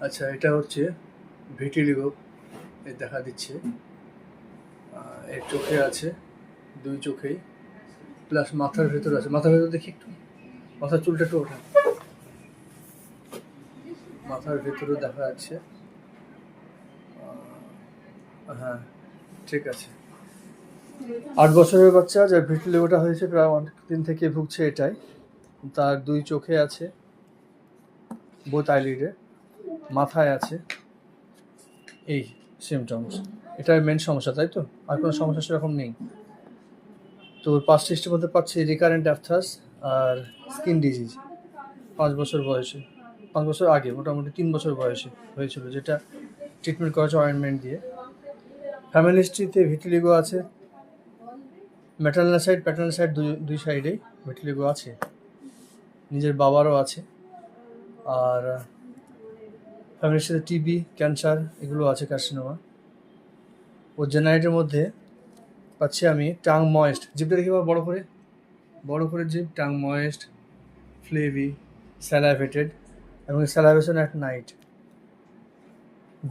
আচ্ছা, এটা হচ্ছে ভিটিলিগো দেখা দিচ্ছে। এর চোখে আছে, দুই চোখেই, প্লাস মাথার ভেতর আছে। মাথার ভেতর দেখি একটু, মাথার চুলটা একটু ওঠা, মাথার ভেতরে দেখা যাচ্ছে। হ্যাঁ, ঠিক আছে। 8 বছরের বাচ্চা যার ভিটিলিগোটা হয়েছে, প্রায় অনেক দিন থেকে ভুগছে এটাই। তার দুই চোখে আছে, বোথ আইলিডে, মাথায় আছে। এই সিমটমস, এটাই মেন সমস্যা, তাই তো? আর কোনো সমস্যা সেরকম নেই তো। পাস্ট হিস্ট্রির মধ্যে পাচ্ছি রিকারেন্ট অ্যাপথাস আর স্কিন ডিজিজ। 5 বছর বয়সে, 5 বছর আগে, মোটামুটি 3 বছর বয়সে হয়েছিল, যেটা ট্রিটমেন্ট করেছে অয়েনমেন্ট দিয়ে। ফ্যামিলি হিস্ট্রিতে ভিটিলিগো আছে, ম্যাটার্নাল সাইড প্যাটার্নাল সাইড দুই সাইডেই ভিটিলিগো আছে। নিজের বাবারও আছে। আর ফ্যামিলির সাথে টিবি, ক্যান্সার এগুলো আছে, কার্সিনোমা। ও জেনারেটের মধ্যে পাচ্ছি আমি টাং ময়েস্ট, জিভটা দেখি বা বড় করে জিভ, টাং ময়েস্ট, ফ্লেভি, স্যালাইভেটেড এবং salivation at night,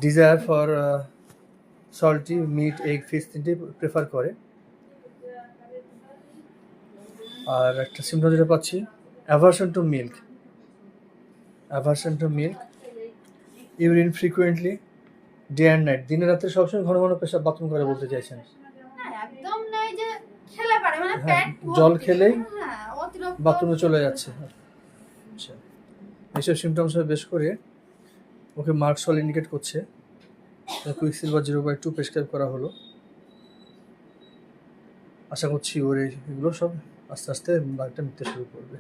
desire for salty meat, egg, fish তিনটেই প্রেফার করে। আর একটা সিমটম যেটা পাচ্ছি, aversion to milk, urine frequently, day and night, দিনে রাত্রে সবসময় ঘন ঘন পেশাব বাথরুম করে বলতে চাইছেন। হ্যাঁ, জল খেলেই বাথরুমে চলে যাচ্ছে। আচ্ছা, এইসব সিমটমস বেশ করে ওকে মার্ক সল ইন্ডিকেট করছে। কুইকসিলভার 0.2 প্রেসক্রাইব করা হলো। আশা করছি ওর এগুলো সব আস্তে আস্তে বাঘটা মিটতে শুরু করবে।